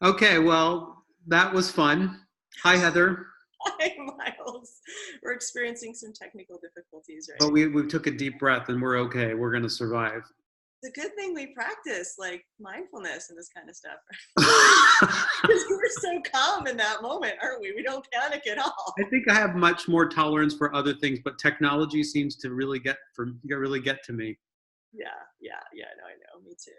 Okay, well, that was fun. Hi, Heather. Hi, Miles. We're experiencing some technical difficulties right But now. we took a deep breath and we're okay. We're going to survive. It's a good thing we practice like mindfulness and this kind of stuff. I Because we're so calm in that moment, aren't we? We don't panic at all. think I have much more tolerance for other things, but technology seems to really get to me. Yeah. No, I know. Me too.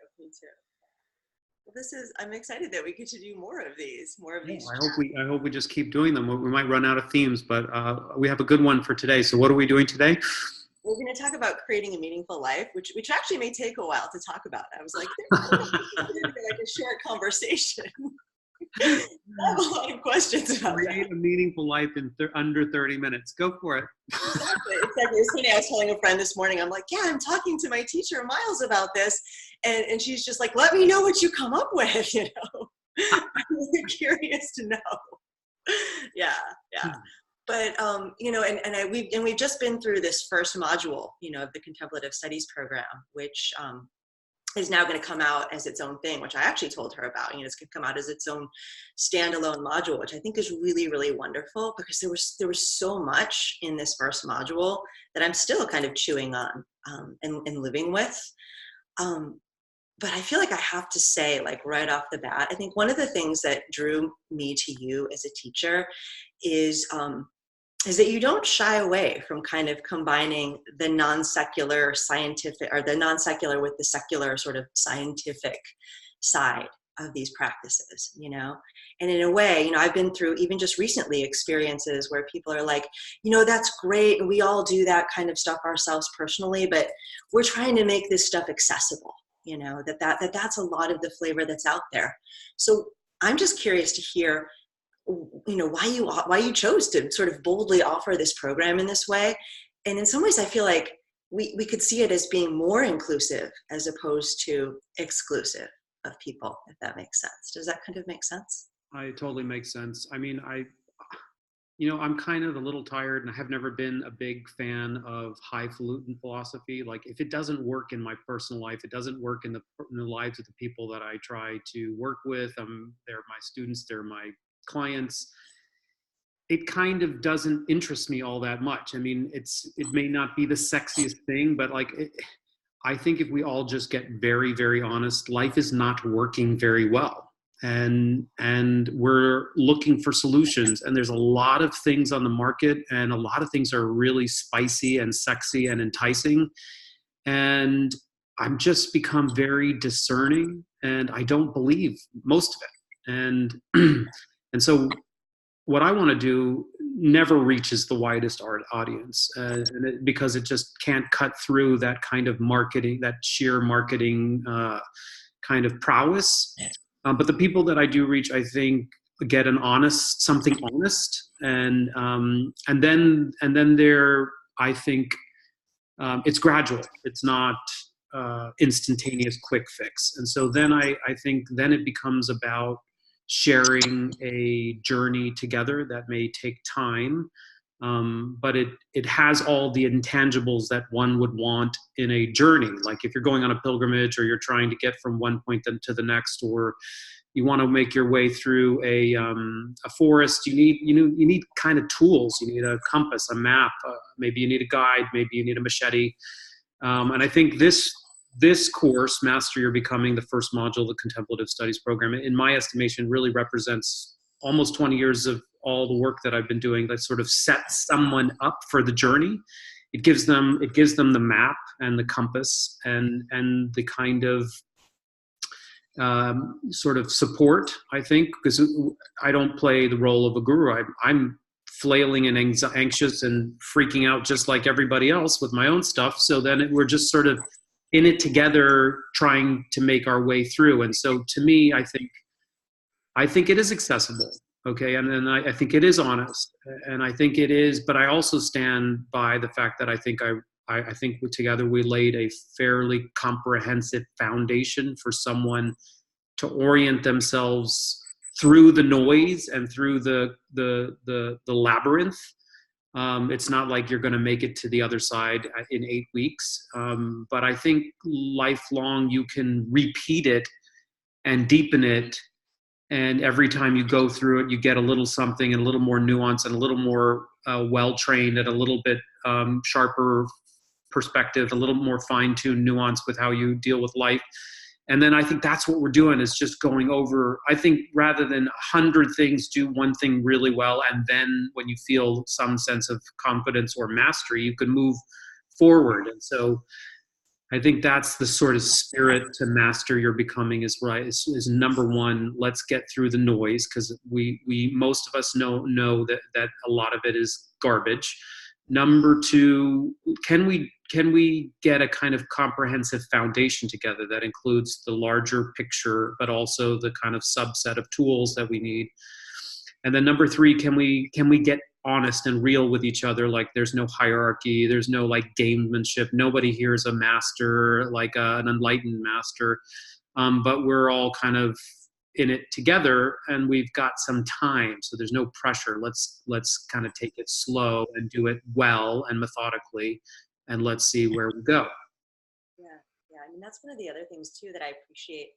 Well, I'm excited that we get to do more of these. I hope we just keep doing them. We might run out of themes, but we have a good one for today. So what are we doing today? We're going to talk about creating a meaningful life, which actually may take a while to talk about. I was like, like a short conversation. I have a lot of questions about Create that. a meaningful life in under 30 minutes. Go for it. Exactly. It's funny. I was telling a friend this morning, I'm like, yeah, I'm talking to my teacher, Miles, about this. And she's just like, let me know what you come up with, you know. I'm really curious to know. Yeah. But we've just been through this first module, of the contemplative studies program, which is now going to come out as its own thing, which I actually told her about. It's going to come out as its own standalone module, which I think is really, really wonderful, because there was so much in this first module that I'm still kind of chewing on and living with. But I feel like I have to say, like right off the bat, I think one of the things that drew me to you as a teacher is that you don't shy away from kind of combining the non-secular scientific, or the non-secular with the secular sort of scientific side of these practices, And in a way, I've been through, even just recently, experiences where people are like, that's great, and we all do that kind of stuff ourselves personally, but we're trying to make this stuff accessible, that's a lot of the flavor that's out there. So I'm just curious to hear, why you chose to sort of boldly offer this program in this way. And in some ways, I feel like we could see it as being more inclusive as opposed to exclusive of people, if that makes sense. Does that kind of make sense? It totally makes sense. I mean, I'm kind of a little tired, and I have never been a big fan of highfalutin philosophy. Like, if it doesn't work in my personal life, it doesn't work in the lives of the people that I try to work with. They're my students, they're my clients. It kind of doesn't interest me all that much. I mean, it may not be the sexiest thing, but I think if we all just get very, very honest, life is not working very well. And we're looking for solutions, and there's a lot of things on the market, and a lot of things are really spicy and sexy and enticing. And I've just become very discerning, and I don't believe most of it. And so what I want to do never reaches the widest audience, because it just can't cut through that kind of marketing, that sheer marketing kind of prowess. But the people that I do reach, I think, get something honest, and then there, I think, it's gradual. It's not instantaneous quick fix. And so then I think then it becomes about sharing a journey together that may take time, but it has all the intangibles that one would want in a journey. Like if you're going on a pilgrimage, or you're trying to get from one point to the next, or you want to make your way through a forest, you need kind of tools. You need a compass, a map, maybe you need a guide, maybe you need a machete. And I think this course, Master Your Becoming, the first module of the Contemplative Studies program, in my estimation, really represents almost 20 years of all the work that I've been doing that sort of sets someone up for the journey. It gives them the map and the compass and the kind of sort of support, I think, because I don't play the role of a guru. I'm flailing and anxious and freaking out just like everybody else with my own stuff. So then we're just sort of in it together, trying to make our way through. And so to me, I think it is accessible. Okay. And then I think it is honest, and I think it is, but I also stand by the fact that I think together we laid a fairly comprehensive foundation for someone to orient themselves through the noise and through the labyrinth It's not like you're going to make it to the other side in 8 weeks. But I think lifelong, you can repeat it and deepen it. And every time you go through it, you get a little something and a little more nuance and a little more well-trained and a little bit sharper perspective, a little more fine-tuned nuance with how you deal with life. And then I think that's what we're doing, is just going over, I think rather than 100 things, do one thing really well. And then when you feel some sense of confidence or mastery, you can move forward. And so I think that's the sort of spirit to master your becoming, is right. Is number one, let's get through the noise, because we most of us know that a lot of it is garbage. Number two, can we get a kind of comprehensive foundation together that includes the larger picture, but also the kind of subset of tools that we need? And then number three, can we get honest and real with each other? Like, there's no hierarchy, there's no like gamemanship. Nobody here is a master, like an enlightened master, but we're all kind of in it together, and we've got some time, so there's no pressure. Let's kind of take it slow and do it well and methodically, and let's see where we go. Yeah. I mean, that's one of the other things too that I appreciate,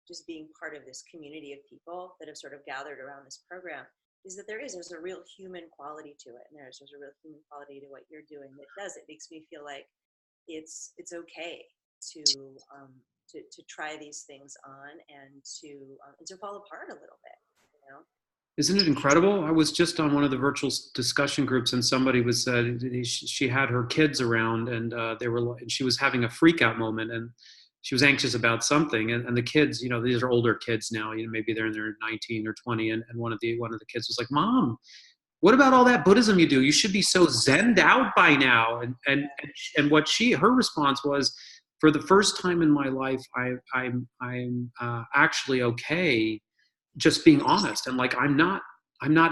just being part of this community of people that have sort of gathered around this program, is that there's a real human quality to it, and there's a real human quality to what you're doing. It makes me feel like it's okay to try these things on, and to fall apart a little bit, you know. Isn't it incredible? I was just on one of the virtual discussion groups, and somebody was she had her kids around, and she was having a freak out moment, and she was anxious about something, and the kids, these are older kids now, maybe they're in their 19 or 20, and one of the kids was like, "Mom, what about all that Buddhism you do? You should be so zenned out by now." And what her response was, "For the first time in my life, I'm actually okay just being honest, and like I'm not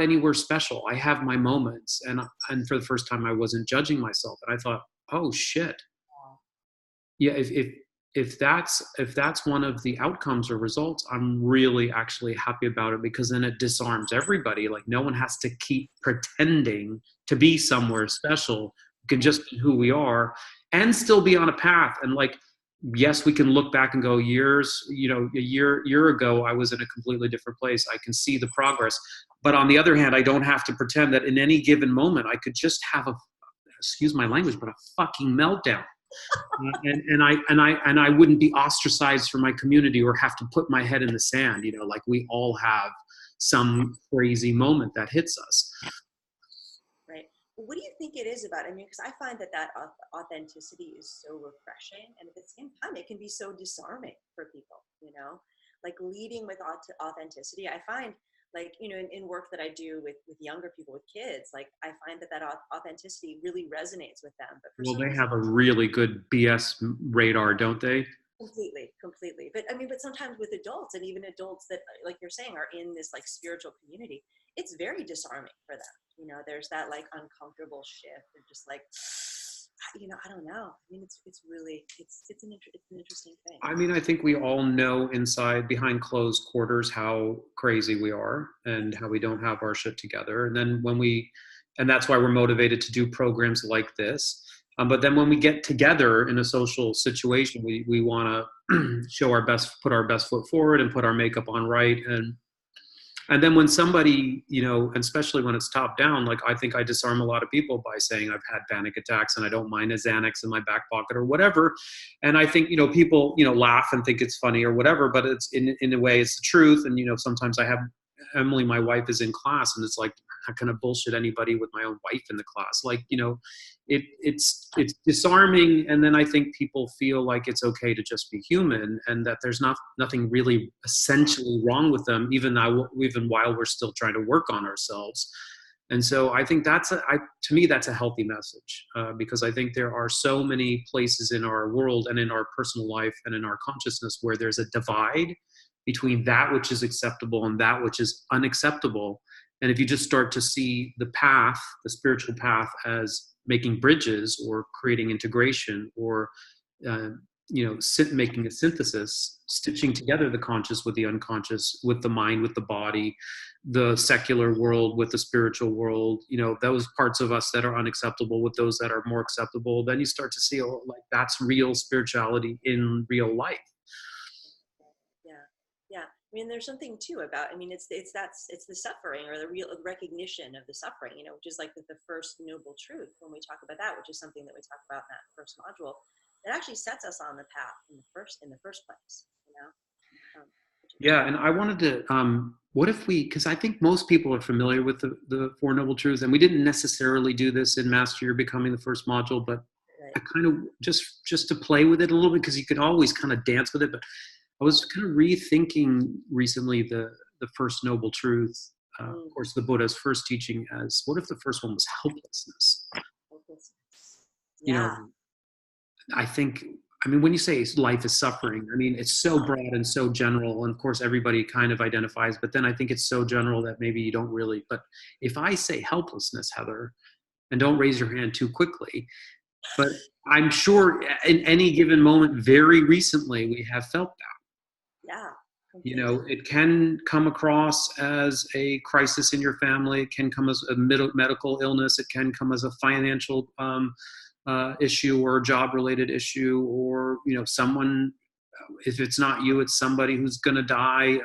anywhere special. I have my moments, and for the first time I wasn't judging myself." And I thought, oh shit, yeah, if that's one of the outcomes or results, I'm really actually happy about it, because then it disarms everybody. Like, no one has to keep pretending to be somewhere special. We can just be who we are and still be on a path. And like, yes, we can look back and go, a year ago, I was in a completely different place. I can see the progress. But on the other hand, I don't have to pretend that in any given moment, I could just have excuse my language, but a fucking meltdown. And I wouldn't be ostracized from my community or have to put my head in the sand. Like, we all have some crazy moment that hits us. Right. What do you think it is about? I mean, because I find that authenticity is so refreshing, and at the same time, it can be so disarming for people. Like leading with authenticity. I find, like, in work that I do with younger people, with kids, like, I find that authenticity really resonates with them. But they have a really good BS radar, don't they? Completely. But I mean, but sometimes with adults, and even adults that, like you're saying, are in this like spiritual community, it's very disarming for them. There's that like uncomfortable shift, and just like, I don't know. I mean, it's really, it's an interesting thing. I mean, I think we all know inside, behind closed quarters, how crazy we are and how we don't have our shit together. And then and that's why we're motivated to do programs like this. But then when we get together in a social situation, we want to show our best, put our best foot forward, and put our makeup on right. And then when somebody, and especially when it's top down, like, I think I disarm a lot of people by saying I've had panic attacks and I don't mind a Xanax in my back pocket or whatever. And I think, people, laugh and think it's funny or whatever, but it's in a way, it's the truth. And, sometimes I have Emily, my wife, is in class, and it's like, I'm not going to bullshit anybody with my own wife in the class. Like, it's disarming. And then I think people feel like it's okay to just be human, and that there's nothing really essentially wrong with them, even while we're still trying to work on ourselves. And so I think to me, that's a healthy message, because I think there are so many places in our world and in our personal life and in our consciousness where there's a divide between that which is acceptable and that which is unacceptable. And if you just start to see the path, the spiritual path, as making bridges or creating integration or making a synthesis, stitching together the conscious with the unconscious, with the mind, with the body, the secular world with the spiritual world, those parts of us that are unacceptable with those that are more acceptable, then you start to see, oh, like that's real spirituality in real life. Yeah. Yeah. I mean, there's something too about, it's the suffering, or the real recognition of the suffering, which is like the first noble truth when we talk about that, which is something that we talk about in that first module. It actually sets us on the path in the first place, Yeah, and I wanted to, what if because I think most people are familiar with the Four Noble Truths, and we didn't necessarily do this in Master Your Becoming, the first module, but right. I kind of, just to play with it a little bit, because you could always kind of dance with it, but I was kind of rethinking recently the first noble truth, of course, the Buddha's first teaching, as what if the first one was helplessness? Yeah. I think, when you say life is suffering, it's so broad and so general, and of course everybody kind of identifies, but then I think it's so general that maybe you don't really. But if I say helplessness, Heather, and don't raise your hand too quickly, but I'm sure in any given moment, very recently, we have felt that. Yeah. It can come across as a crisis in your family. It can come as a medical illness. It can come as a financial issue, or a job-related issue, or someone. If it's not you, it's somebody who's going to die.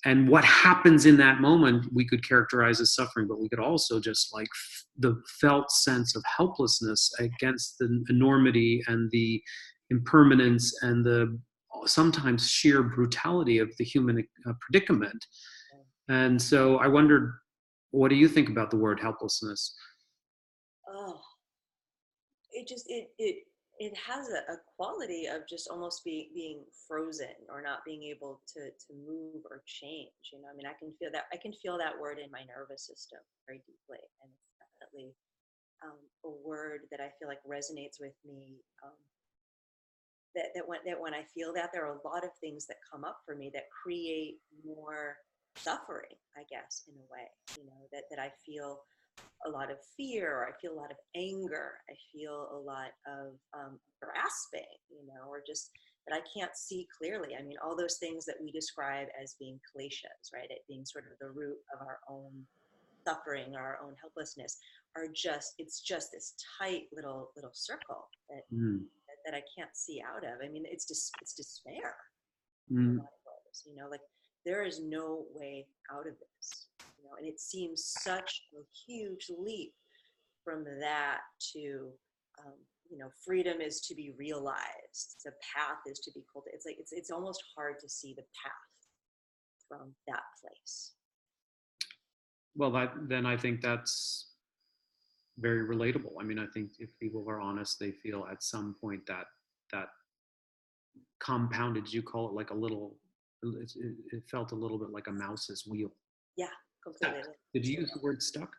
And what happens in that moment, we could characterize as suffering, but we could also just like the felt sense of helplessness against the enormity and the impermanence and the sometimes sheer brutality of the human predicament. And so I wondered, what do you think about the word helplessness? Oh, it has a quality of just almost being frozen, or not being able to move or change. I can feel that word in my nervous system very deeply, and it's definitely a word that I feel like resonates with me. That when I feel that, there are a lot of things that come up for me that create more suffering, I guess, in a way, that I feel a lot of fear, or I feel a lot of anger, I feel a lot of grasping, or just that I can't see clearly. All those things that we describe as being kleshas, right? It being sort of the root of our own suffering, or our own helplessness, it's just this tight little circle that I can't see out of. It's despair. In a lot of ways, like there is no way out of this, and it seems such a huge leap from that to, freedom is to be realized. The path is to be cultivated. It's like, it's almost hard to see the path from that place. Well, then I think that's very relatable. I think if people are honest, they feel at some point that compounded, you call it, like a little, it felt a little bit like a mouse's wheel. Yeah, completely. Did you use the word stuck?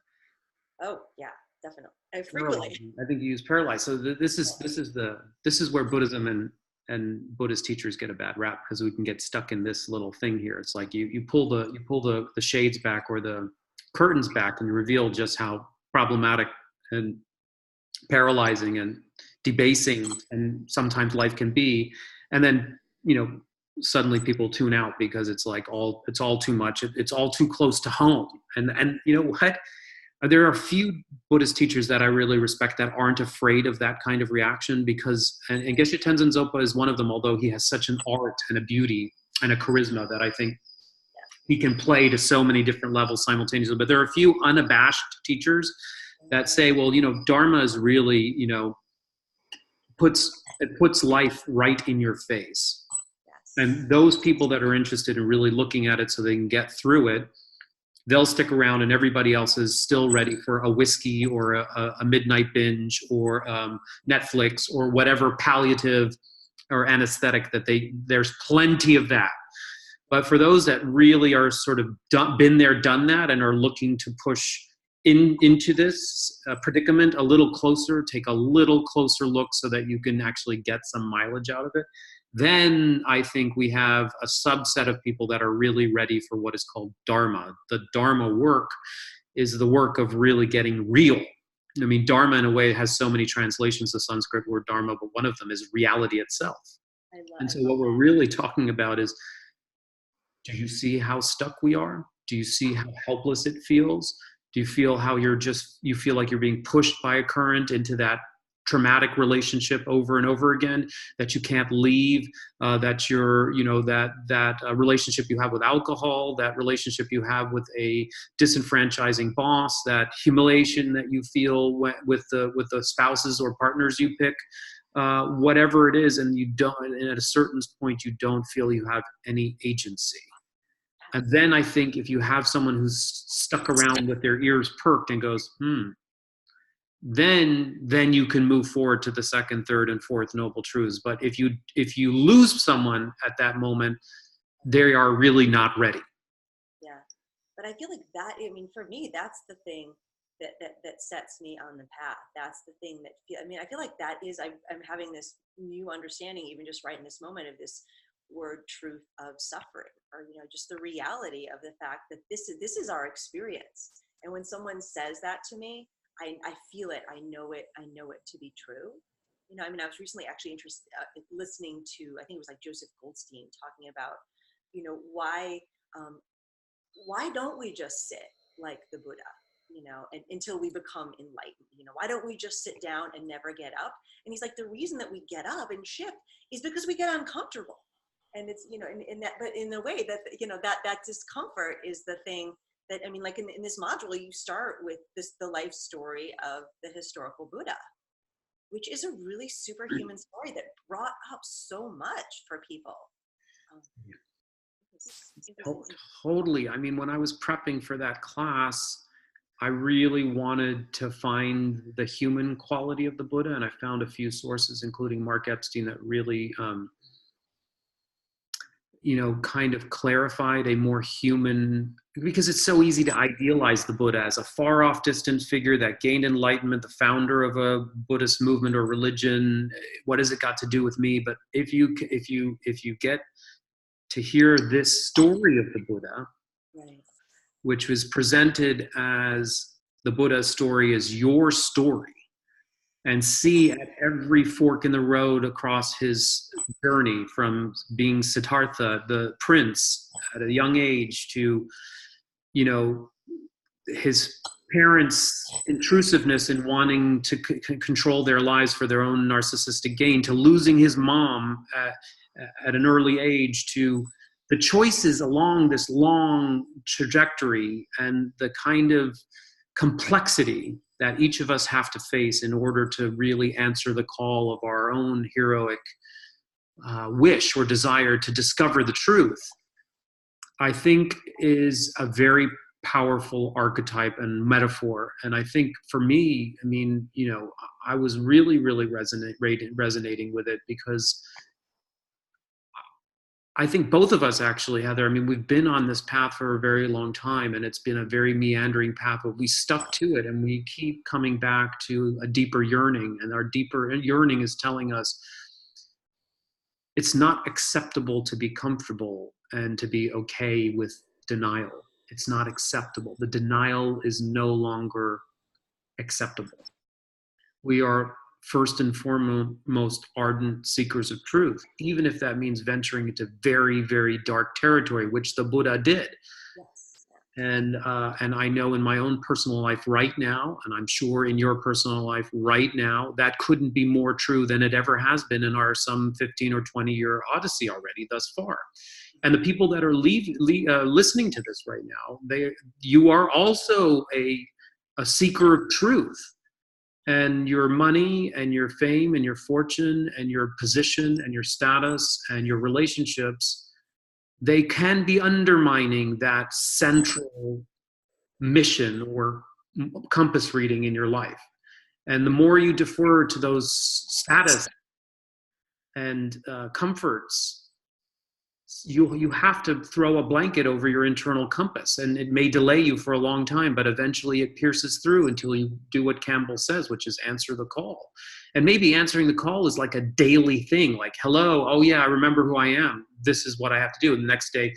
Oh yeah, definitely. Frequently. I think you use paralyzed. So this is where Buddhism and Buddhist teachers get a bad rap, because we can get stuck in this little thing here. It's like you pull the shades back, or the curtains back, and you reveal just how problematic and paralyzing and debasing and sometimes life can be. And then suddenly people tune out, because it's like it's all too much, it's all too close to home. And you know what, there are a few Buddhist teachers that I really respect that aren't afraid of that kind of reaction, because and Geshe Tenzin Zopa is one of them, although he has such an art and a beauty and a charisma that I think he can play to so many different levels simultaneously. But there are a few unabashed teachers that say, well, Dharma is really, puts life right in your face. And those people that are interested in really looking at it so they can get through it, they'll stick around, and everybody else is still ready for a whiskey, or a midnight binge, or Netflix, or whatever palliative or anesthetic that there's plenty of that. But for those that really are sort of been there, done that, and are looking to push into this predicament a little closer, take a little closer look so that you can actually get some mileage out of it, then I think we have a subset of people that are really ready for what is called Dharma. The Dharma work is the work of really getting real I mean, Dharma in a way has so many translations, the Sanskrit word Dharma, but one of them is reality itself. And so what we're really talking about is, do you see how stuck we are? Do you see how helpless it feels? Do you feel how you feel like you're being pushed by a current into that traumatic relationship over and over again, that you can't leave, that relationship you have with alcohol, that relationship you have with a disenfranchising boss, that humiliation that you feel with the spouses or partners you pick, whatever it is, and at a certain point you don't feel you have any agency. And then I think if you have someone who's stuck around with their ears perked and goes, then you can move forward to the second, third, and fourth noble truths. But if you lose someone at that moment, they are really not ready. Yeah, but I feel like that. I mean, for me, that's the thing that sets me on the path. That's the thing that I feel like that is. I'm having this new understanding, even just right in this moment, of this word truth of suffering, or just the reality of the fact that this is our experience. And when someone says that to me, I feel it. I know it to be true. I was recently actually interested listening to, I think it was like Joseph Goldstein talking about, why don't we just sit like the Buddha, and until we become enlightened? Why don't we just sit down and never get up? And he's like, the reason that we get up and shift is because we get uncomfortable. And it's, but in the way that, that discomfort is the thing that, like in this module, you start with the life story of the historical Buddha, which is a really superhuman story that brought up so much for people. Totally. I mean, when I was prepping for that class, I really wanted to find the human quality of the Buddha, and I found a few sources, including Mark Epstein, that really kind of clarified a more human, because it's so easy to idealize the Buddha as a far off distant figure that gained enlightenment, the founder of a Buddhist movement or religion. What has it got to do with me? But if you get to hear this story of the Buddha, right, which was presented as the Buddha's story as your story, and see at every fork in the road across his journey, from being Siddhartha, the prince at a young age, to, his parents' intrusiveness in wanting to control their lives for their own narcissistic gain, to losing his mom at an early age, to the choices along this long trajectory and the kind of complexity that each of us have to face in order to really answer the call of our own heroic wish or desire to discover the truth, I think is a very powerful archetype and metaphor. And I think for me, I was really, really resonating with it, because I think both of us actually, Heather, we've been on this path for a very long time, and it's been a very meandering path, but we stuck to it, and we keep coming back to a deeper yearning, and our deeper yearning is telling us it's not acceptable to be comfortable and to be okay with denial. It's not acceptable. The denial is no longer acceptable. We are first and foremost ardent seekers of truth, even if that means venturing into very, very dark territory, which the Buddha did. Yes. And I know in my own personal life right now, and I'm sure in your personal life right now, that couldn't be more true than it ever has been in our some 15 or 20-year odyssey already thus far. And the people that are listening to this right now, you are also a seeker of truth. And your money and your fame and your fortune and your position and your status and your relationships, they can be undermining that central mission or compass reading in your life. And the more you defer to those status and comforts, you have to throw a blanket over your internal compass, and it may delay you for a long time, but eventually it pierces through until you do what Campbell says, which is answer the call. And maybe answering the call is like a daily thing, like, hello, oh yeah, I remember who I am. This is what I have to do. And the next day,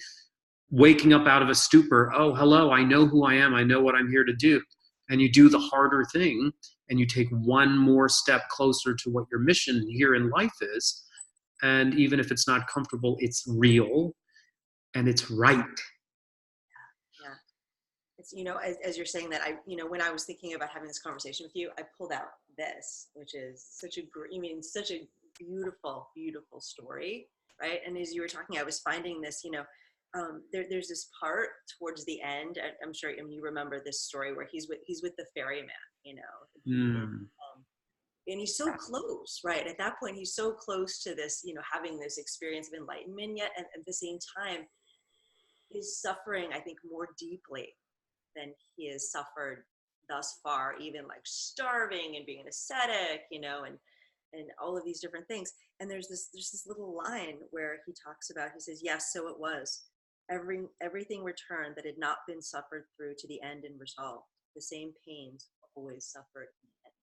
waking up out of a stupor, oh, hello, I know who I am. I know what I'm here to do. And you do the harder thing, and you take one more step closer to what your mission here in life is. And even if it's not comfortable, it's real and it's right. Yeah. It's, as you're saying that, when I was thinking about having this conversation with you, I pulled out this, which is such a beautiful, beautiful story, right? And as you were talking, I was finding this, there's this part towards the end. I'm sure, you remember this story where he's with the ferryman, and he's so close, right? At that point, he's so close to this, having this experience of enlightenment, yet at the same time, he's suffering, I think, more deeply than he has suffered thus far, even like starving and being an ascetic, and all of these different things. And there's this little line where he talks about, he says, yes, so it was. Everything returned that had not been suffered through to the end and resolved. The same pains always suffered in the end,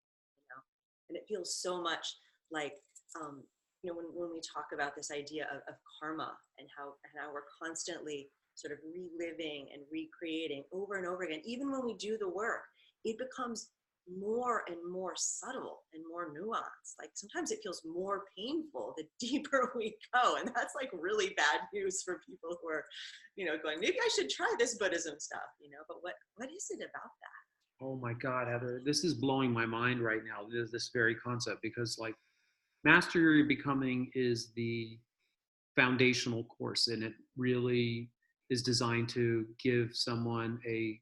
And it feels so much like, when we talk about this idea of karma and how we're constantly sort of reliving and recreating over and over again, even when we do the work, it becomes more and more subtle and more nuanced. Like sometimes it feels more painful the deeper we go. And that's like really bad news for people who are, going, maybe I should try this Buddhism stuff, but what is it about that? Oh my God, Heather, this is blowing my mind right now. This very concept, because like Mastery Becoming is the foundational course, and it really is designed to give someone a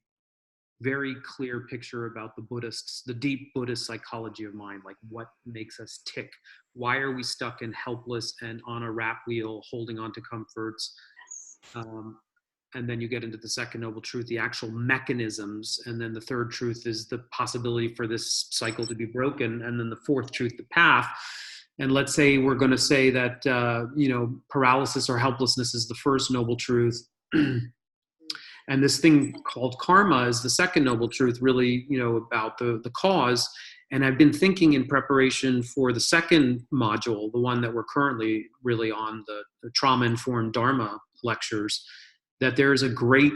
very clear picture about the deep Buddhist psychology of mind, like what makes us tick. Why are we stuck and helpless and on a rat wheel holding on to comforts? And then you get into the second noble truth, the actual mechanisms. And then the third truth is the possibility for this cycle to be broken. And then the fourth truth, the path. And let's say we're going to say that, paralysis or helplessness is the first noble truth. And this thing called karma is the second noble truth, really, about the cause. And I've been thinking in preparation for the second module, the one that we're currently really on, the trauma-informed Dharma lectures, that there's a great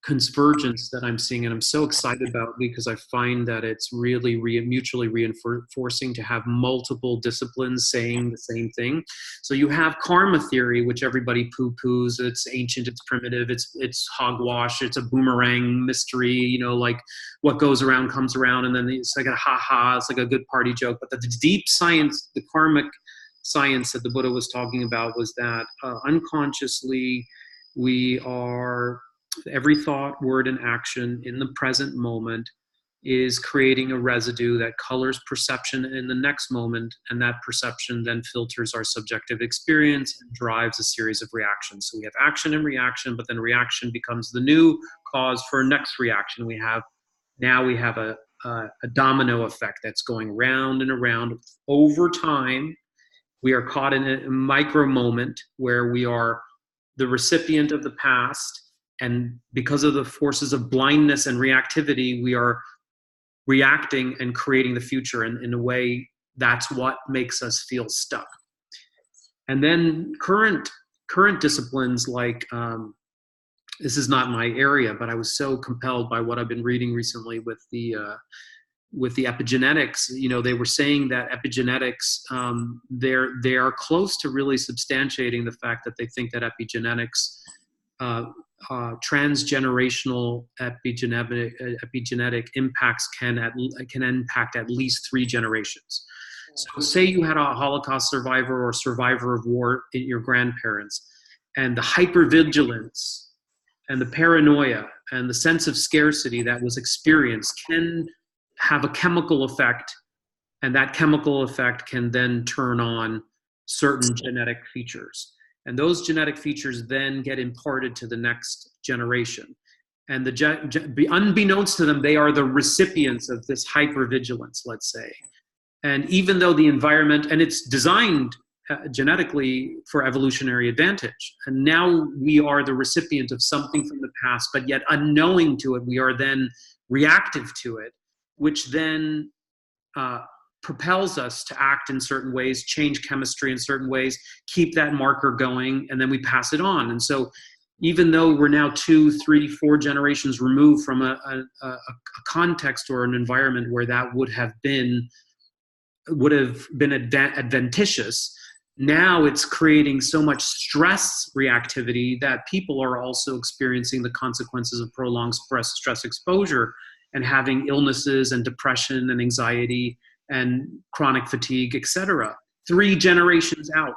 convergence that I'm seeing, and I'm so excited about, because I find that it's really mutually reinforcing to have multiple disciplines saying the same thing. So you have karma theory, which everybody poo-poos. It's ancient, it's primitive, it's hogwash, it's a boomerang mystery, like what goes around comes around, and then it's like a ha-ha, it's like a good party joke. But the deep science, the karmic science that the Buddha was talking about, was that unconsciously we are, every thought, word, and action in the present moment is creating a residue that colors perception in the next moment, and that perception then filters our subjective experience and drives a series of reactions. So we have action and reaction, but then reaction becomes the new cause for next reaction. We have a domino effect that's going round and around over time. We are caught in a micro moment where we are the recipient of the past, and because of the forces of blindness and reactivity, we are reacting and creating the future. And in a way, that's what makes us feel stuck. And then current disciplines like, this is not my area, but I was so compelled by what I've been reading recently with the epigenetics. They were saying that epigenetics, they are close to really substantiating the fact that they think that epigenetics, transgenerational epigenetic impacts can impact at least 3 generations. So say you had a Holocaust survivor or survivor of war in your grandparents, and the hypervigilance and the paranoia and the sense of scarcity that was experienced can have a chemical effect, and that chemical effect can then turn on certain genetic features. And those genetic features then get imparted to the next generation. And unbeknownst to them, they are the recipients of this hypervigilance, let's say. And even though the environment, and it's designed genetically for evolutionary advantage, and now we are the recipient of something from the past, but yet unknowing to it, we are then reactive to it, which then propels us to act in certain ways, change chemistry in certain ways, keep that marker going, and then we pass it on. And so, even though we're now 2, 3, 4 generations removed from a context or an environment where that would have been adventitious, now it's creating so much stress reactivity that people are also experiencing the consequences of prolonged stress exposure and having illnesses and depression and anxiety and chronic fatigue, etc. 3 generations out.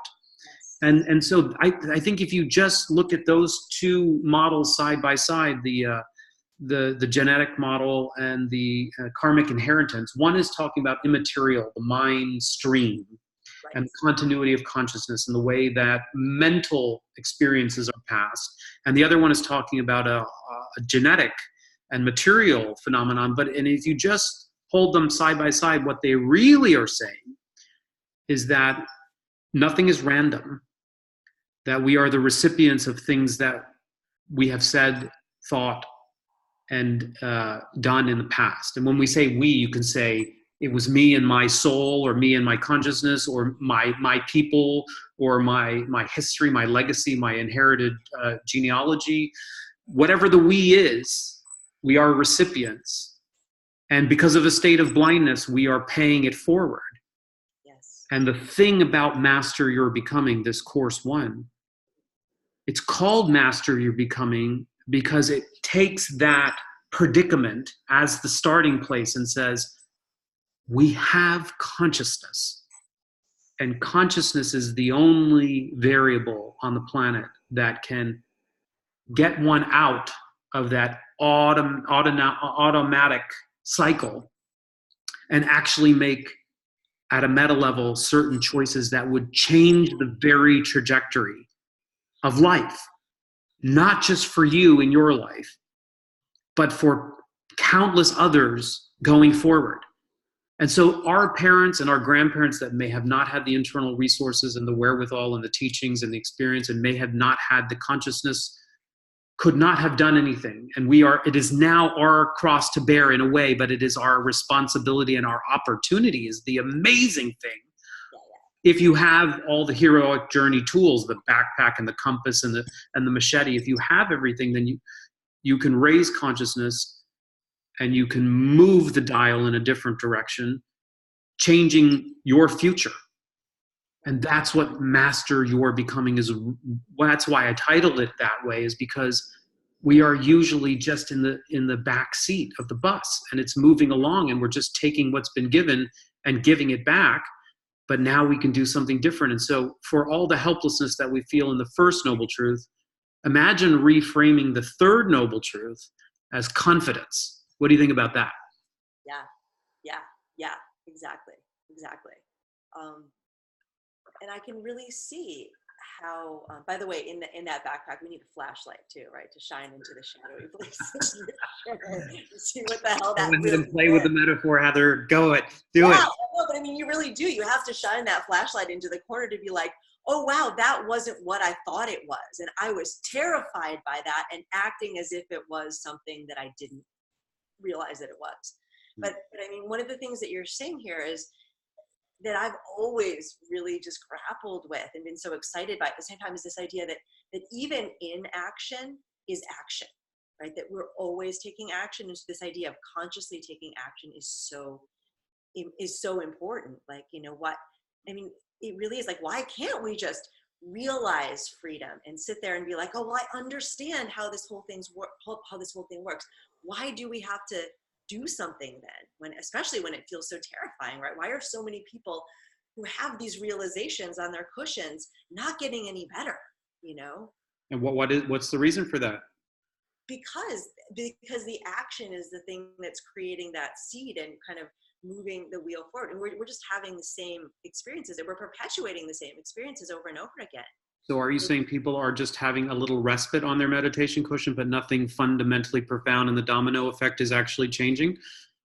And so I think if you just look at those 2 models side by side, the genetic model and the karmic inheritance, one is talking about immaterial, the mind stream, and continuity of consciousness and the way that mental experiences are passed. And the other one is talking about a genetic and material phenomenon. And if you just hold them side by side, what they really are saying is that nothing is random, that we are the recipients of things that we have said, thought, and done in the past. And when we say we, you can say it was me and my soul, or me and my consciousness, or my people, or my history, my legacy, my inherited genealogy. Whatever the we is, we are recipients. And because of a state of blindness, we are paying it forward. Yes. And the thing about Master You're Becoming, this Course 1, it's called Master You're Becoming because it takes that predicament as the starting place and says, we have consciousness, and consciousness is the only variable on the planet that can get one out of that automatic cycle and actually make, at a meta level, certain choices that would change the very trajectory of life, not just for you in your life, but for countless others going forward. And so our parents and our grandparents that may have not had the internal resources and the wherewithal and the teachings and the experience and may have not had the consciousness could not have done anything. And it is now our cross to bear in a way, but it is our responsibility and our opportunity is the amazing thing. If you have all the heroic journey tools, the backpack and the compass and the machete, if you have everything, then you can raise consciousness and you can move the dial in a different direction, changing your future. And that's what Master You're Becoming is. That's why I titled it that way, is because we are usually just in the back seat of the bus, and it's moving along, and we're just taking what's been given and giving it back. But now we can do something different. And so for all the helplessness that we feel in the first noble truth, imagine reframing the third noble truth as confidence. What do you think about that? Yeah, exactly. And I can really see how, by the way, in that backpack, we need a flashlight too, right? To shine into the shadowy places. To see what the hell that really and play with the metaphor, Heather. Do it. No, but I mean, you really do. You have to shine that flashlight into the corner to be like, oh, wow, that wasn't what I thought it was. And I was terrified by that and acting as if it was something that I didn't realize that it was. But I mean, one of the things that you're saying here is that I've always really just grappled with and been so excited by at the same time is this idea that even inaction is action, right? That we're always taking action. And so this idea of consciously taking action is so important. Like, you know what, I mean, it really is like, why can't we just realize freedom and sit there and be like, oh, well, I understand how this whole thing works. Why do we have to do something then, especially when it feels so terrifying, right? Why are so many people who have these realizations on their cushions not getting any better, you know? And what's the reason for that? Because the action is the thing that's creating that seed and kind of moving the wheel forward. And we're just having the same experiences, and we're perpetuating the same experiences over and over again. So are you saying people are just having a little respite on their meditation cushion, but nothing fundamentally profound, and the domino effect is actually changing?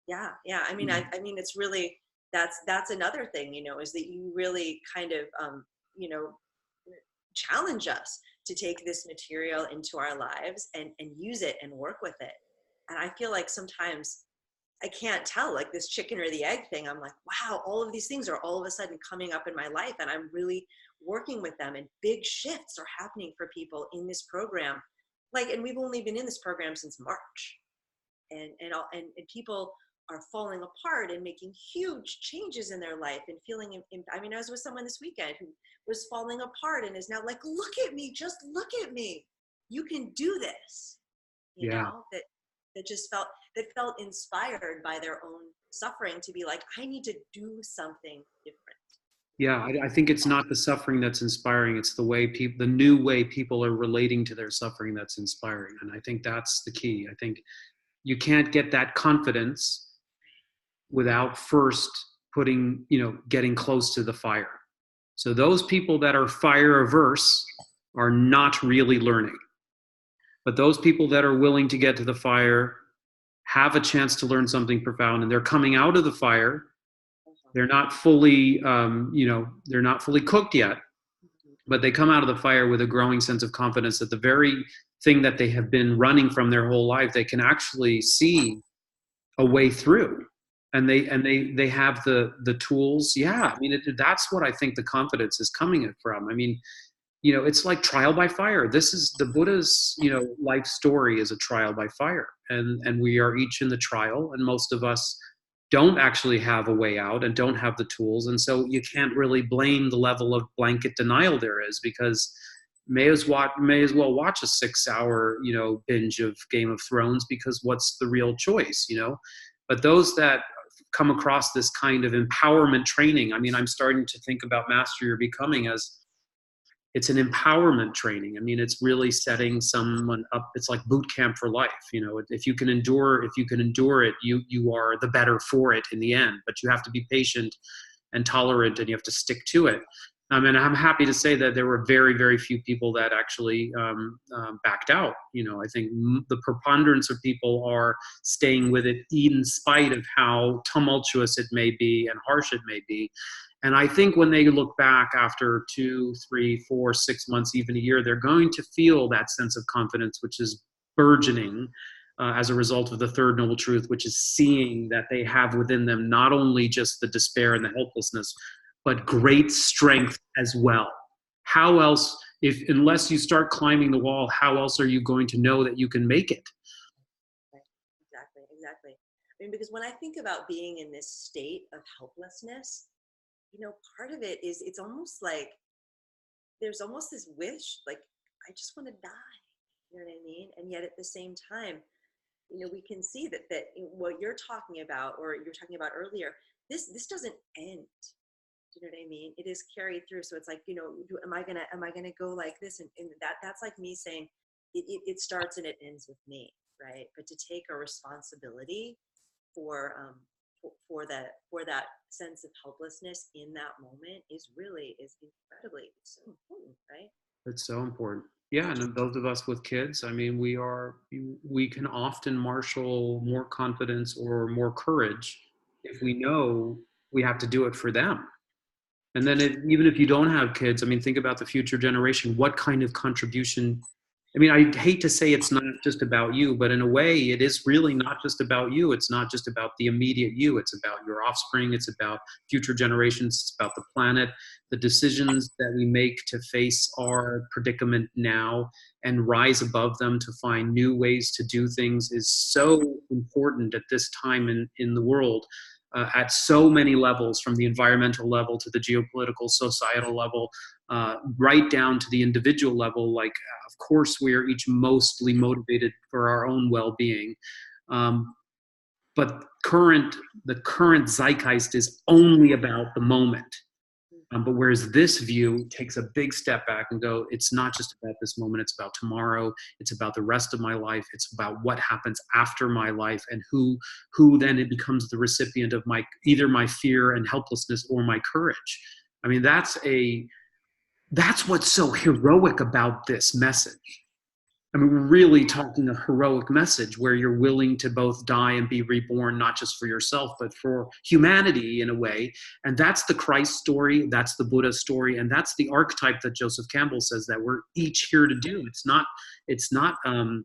Yeah. I mean, I mean, it's really, that's another thing, you know, is that you really kind of, you know, challenge us to take this material into our lives and use it and work with it. And I feel like sometimes I can't tell, like this chicken or the egg thing. I'm like, wow, all of these things are all of a sudden coming up in my life, and I'm really working with them, and big shifts are happening for people in this program like, and we've only been in this program since March, and people are falling apart and making huge changes in their life and feeling, I mean, I was with someone this weekend who was falling apart and is now like, look at me, just look at me. You can do this, you Yeah. know, that felt inspired by their own suffering to be like, I need to do something different. Yeah, I think it's not the suffering that's inspiring. It's the way people, the new way people are relating to their suffering that's inspiring. And I think that's the key. I think you can't get that confidence without first putting, getting close to the fire. So those people that are fire averse are not really learning. But those people that are willing to get to the fire have a chance to learn something profound, and they're coming out of the fire. They're not fully, they're not fully cooked yet, but they come out of the fire with a growing sense of confidence that the very thing that they have been running from their whole life, they can actually see a way through, and they have the tools. Yeah, I mean, that's what I think the confidence is coming from. I mean, it's like trial by fire. This is the Buddha's, life story is a trial by fire, and we are each in the trial, and most of us don't actually have a way out and don't have the tools. And so you can't really blame the level of blanket denial there is, because may as well watch a 6-hour, binge of Game of Thrones, because what's the real choice, But those that come across this kind of empowerment training, I mean, I'm starting to think about Master Your Becoming as it's an empowerment training. I mean, it's really setting someone up. It's like boot camp for life. If you can endure it, you are the better for it in the end. But you have to be patient and tolerant, and you have to stick to it. And I'm happy to say that there were very, very few people that actually backed out. I think the preponderance of people are staying with it in spite of how tumultuous it may be and harsh it may be. And I think when they look back after 2, 3, 4, 6 months, even a year, they're going to feel that sense of confidence, which is burgeoning as a result of the third noble truth, which is seeing that they have within them not only just the despair and the helplessness, but great strength as well. How else, unless you start climbing the wall, how else are you going to know that you can make it? Exactly. I mean, because when I think about being in this state of helplessness, part of it is it's almost like there's almost this wish, like, I just want to die. You know what I mean? And yet at the same time, we can see that what you're talking about, or you're talking about earlier, this doesn't end. Do you know what I mean? It is carried through. So it's like, am I gonna go like this? And that's like me saying it starts and it ends with me, right? But to take a responsibility for that sense of helplessness in that moment is incredibly, it's so important, right? It's so important. Yeah, and those of us with kids, I mean, we can often marshal more confidence or more courage if we know we have to do it for them. And then even if you don't have kids, I mean, think about the future generation. What kind of contribution? I mean, I hate to say it's not just about you, but in a way, it is really not just about you. It's not just about the immediate you. It's about your offspring. It's about future generations. It's about the planet. The decisions that we make to face our predicament now and rise above them to find new ways to do things is so important at this time in the world. At so many levels, from the environmental level to the geopolitical, societal level, right down to the individual level. Like, of course, we are each mostly motivated for our own well-being. But the current zeitgeist is only about the moment. But whereas this view takes a big step back and go, it's not just about this moment, it's about tomorrow, it's about the rest of my life, it's about what happens after my life, and who then it becomes the recipient of either my fear and helplessness or my courage. I mean, that's what's so heroic about this message. I mean, we're really talking a heroic message where you're willing to both die and be reborn, not just for yourself, but for humanity in a way. And that's the Christ story. That's the Buddha story. And that's the archetype that Joseph Campbell says that we're each here to do. It's not an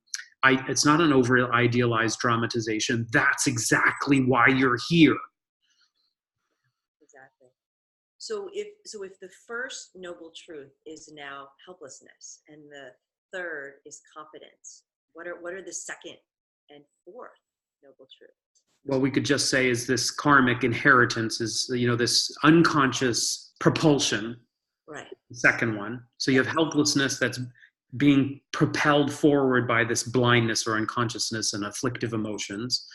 over idealized dramatization. That's exactly why you're here. Exactly. So if the first noble truth is now helplessness, and third is confidence. What are the second and fourth noble truths? What we could just say is this karmic inheritance is, this unconscious propulsion. Right. The second one. So you have helplessness that's being propelled forward by this blindness or unconsciousness and afflictive emotions.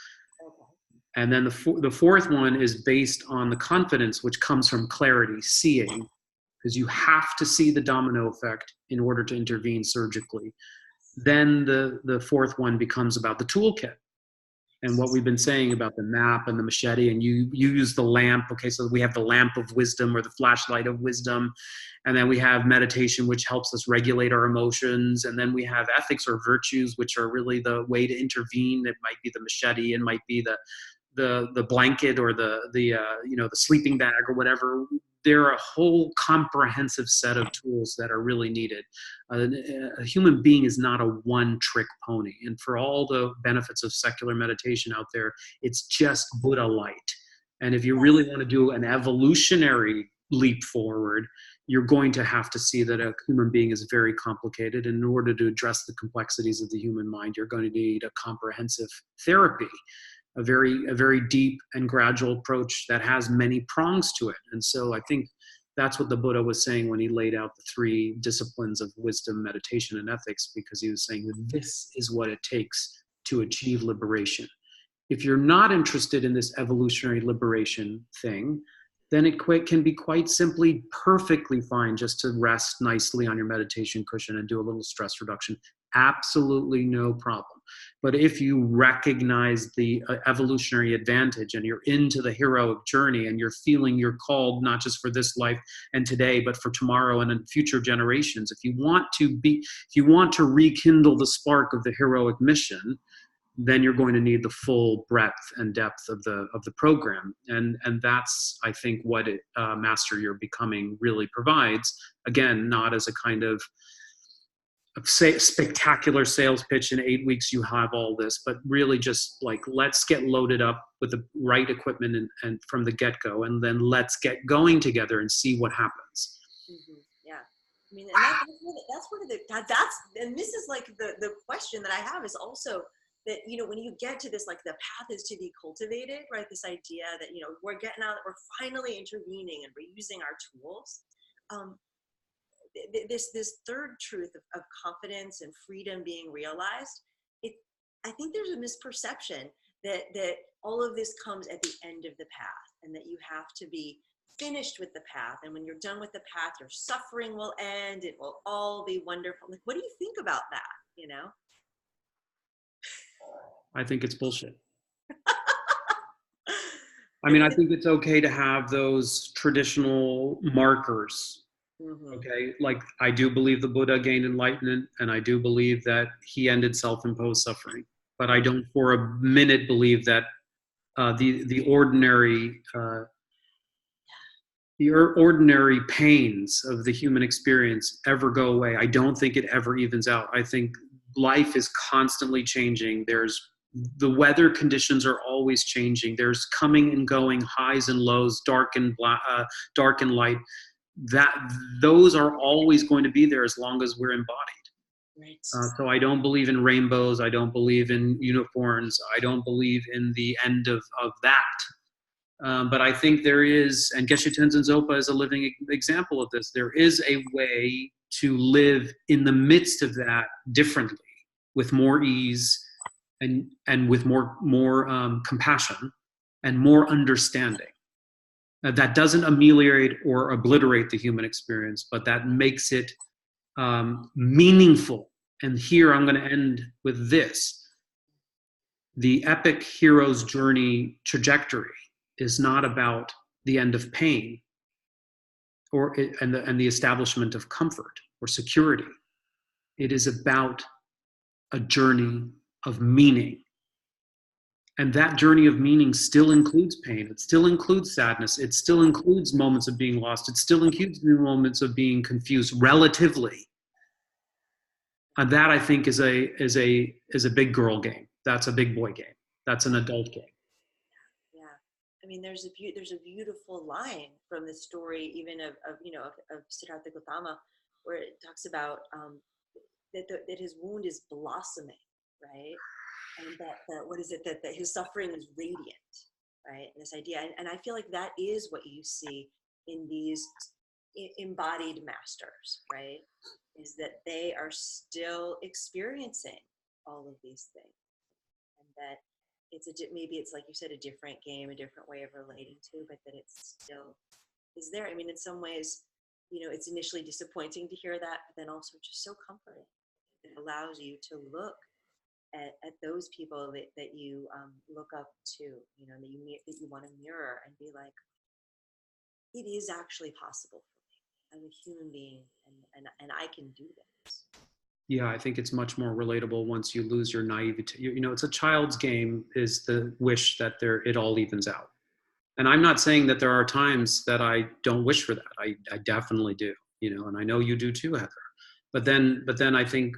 And then the fourth one is based on the confidence, which comes from clarity, seeing, because you have to see the domino effect in order to intervene surgically. Then the fourth one becomes about the toolkit and what we've been saying about the map and the machete, and you use the lamp. Okay, so we have the lamp of wisdom or the flashlight of wisdom, and then we have meditation, which helps us regulate our emotions, and then we have ethics or virtues, which are really the way to intervene. It might be the machete, it might be the blanket or the sleeping bag or whatever. They're a whole comprehensive set of tools that are really needed. A human being is not a one-trick pony. And for all the benefits of secular meditation out there, it's just Buddha light. And if you really want to do an evolutionary leap forward, you're going to have to see that a human being is very complicated. And in order to address the complexities of the human mind, you're going to need a comprehensive therapy. A very deep and gradual approach that has many prongs to it. And so I think that's what the Buddha was saying when he laid out the three disciplines of wisdom, meditation, and ethics, because he was saying that this is what it takes to achieve liberation. If you're not interested in this evolutionary liberation thing, then it can be quite simply perfectly fine just to rest nicely on your meditation cushion and do a little stress reduction. Absolutely no problem. But if you recognize the evolutionary advantage and you're into the heroic journey and you're feeling you're called not just for this life and today, but for tomorrow and in future generations, if you want to rekindle the spark of the heroic mission, then you're going to need the full breadth and depth of the program, and that's, I think, what Master You're Becoming really provides. Again, not as a kind of spectacular sales pitch in 8 weeks you have all this, but really just like, let's get loaded up with the right equipment and from the get-go, and then let's get going together and see what happens. Mm-hmm. Yeah, I mean, and that's one of the and this is like the question that I have is also that, when you get to this, like, the path is to be cultivated, right? This idea that, we're getting out, we're finally intervening and we're using our tools. This third truth of confidence and freedom being realized, I think there's a misperception that all of this comes at the end of the path, and that you have to be finished with the path, and when you're done with the path, your suffering will end, it will all be wonderful. Like, what do you think about that? I think it's bullshit. I mean, I think it's okay to have those traditional markers. Mm-hmm. Okay, like, I do believe the Buddha gained enlightenment, and I do believe that he ended self-imposed suffering. But I don't for a minute believe that the ordinary ordinary pains of the human experience ever go away. I don't think it ever evens out. I think life is constantly changing. The weather conditions are always changing. There's coming and going, highs and lows, dark and light. Those are always going to be there as long as we're embodied. Right. So I don't believe in rainbows. I don't believe in unicorns. I don't believe in the end of that. But I think there is, and Geshe Tenzin Zopa is a living example of this, there is a way to live in the midst of that differently, with more ease and with more compassion and more understanding. That doesn't ameliorate or obliterate the human experience, but that makes it meaningful. And here I'm going to end with this. The epic hero's journey trajectory is not about the end of pain and the establishment of comfort or security. It is about a journey of meaning. And that journey of meaning still includes pain. It still includes sadness. It still includes moments of being lost. It still includes moments of being confused, relatively. And that, I think, is a big girl game. That's a big boy game. That's an adult game. Yeah, I mean, there's a beautiful line from the story, even of Siddhartha Gautama, where it talks about that his wound is blossoming, right? And that what is it, that his suffering is radiant, right? And this idea, and I feel like that is what you see in these embodied masters, right? Is that they are still experiencing all of these things, and that maybe it's like you said, a different game, a different way of relating to, but that it's still is there. I mean, in some ways, it's initially disappointing to hear that, but then also just so comforting. It allows you to look at those people that you look up to, that you want to mirror and be like, it is actually possible for me. I'm a human being, and I can do this. Yeah, I think it's much more relatable once you lose your naivety. It's a child's game, is the wish that it all evens out. And I'm not saying that there are times that I don't wish for that. I definitely do, and I know you do too, Heather. But then I think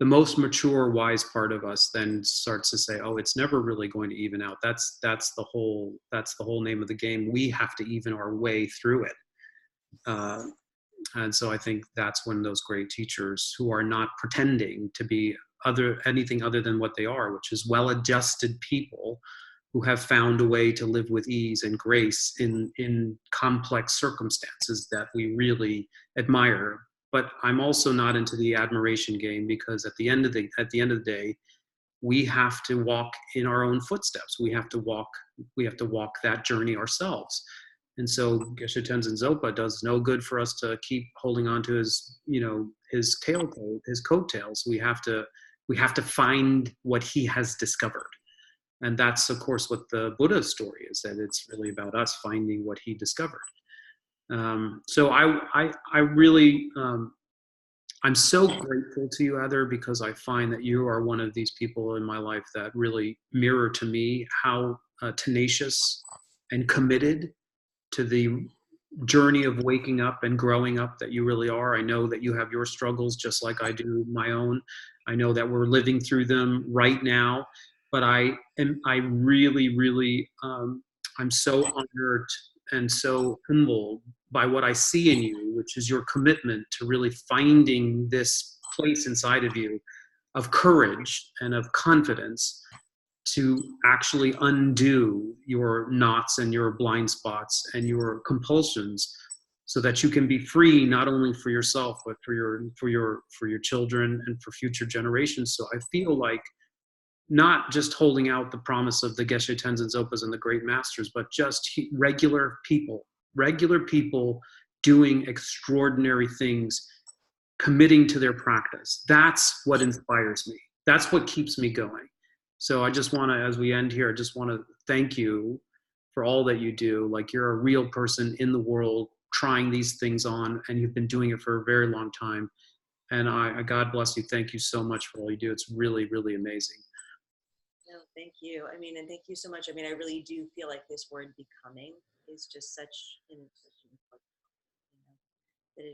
the most mature, wise part of us then starts to say, oh, it's never really going to even out. That's the whole name of the game. We have to even our way through it. And so I think that's when those great teachers, who are not pretending to be anything other than what they are, which is well-adjusted people who have found a way to live with ease and grace in complex circumstances, that we really admire. But I'm also not into the admiration game, because at the end of the day, we have to walk in our own footsteps. We have to walk that journey ourselves. And so Geshe Tenzin Zopa does no good for us to keep holding on to his coattails. We have to find what he has discovered. And that's, of course, what the Buddha story is, that it's really about us finding what he discovered. So I really, I'm so grateful to you, Heather, because I find that you are one of these people in my life that really mirror to me how tenacious and committed to the journey of waking up and growing up that you really are. I know that you have your struggles just like I do my own. I know that we're living through them right now, but I really, really, I'm so honored and so humbled by what I see in you, which is your commitment to really finding this place inside of you of courage and of confidence to actually undo your knots and your blind spots and your compulsions, so that you can be free, not only for yourself, but for your children and for future generations. So I feel like not just holding out the promise of the Geshe Tenzin Zopas and the great masters, but just regular people doing extraordinary things, committing to their practice. That's what inspires me. That's what keeps me going. So I just want to, as we end here, I just want to thank you for all that you do. Like, you're a real person in the world trying these things on, and you've been doing it for a very long time. And God bless you. Thank you so much for all you do. It's really, really amazing. No, thank you. I mean, and thank you so much. I mean, I really do feel like this word becoming is just such an important, that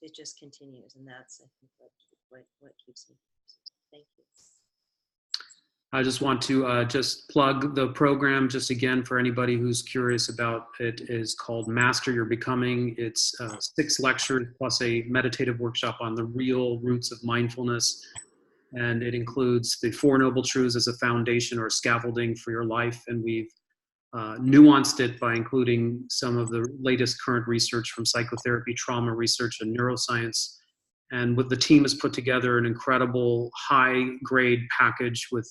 it just continues. And that's, I think, what keeps me. Thank you. I just want to just plug the program just again for anybody who's curious about it. Is called Master Your Becoming. It's 6 lectures plus a meditative workshop on the real roots of mindfulness. And it includes the 4 Noble Truths as a foundation or scaffolding for your life. And we've nuanced it by including some of the latest current research from psychotherapy, trauma research, and neuroscience. And the team has put together an incredible high-grade package with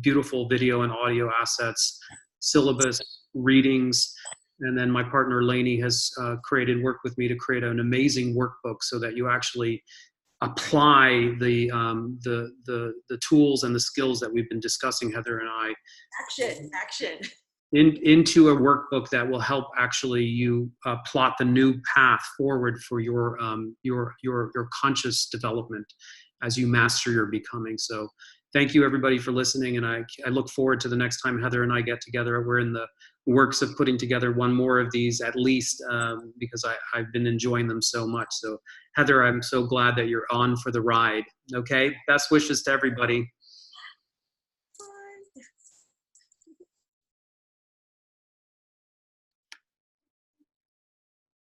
beautiful video and audio assets, syllabus, readings, and then my partner Lainey has worked with me to create an amazing workbook so that you actually apply the tools and the skills that we've been discussing, Heather and I. Action. Into a workbook that will help actually you plot the new path forward for your conscious development as you master your becoming. So thank you everybody for listening, and I look forward to the next time Heather and I get together. We're in the works of putting together one more of these at least, because I've been enjoying them so much. So Heather, I'm so glad that you're on for the ride. Okay, best wishes to everybody.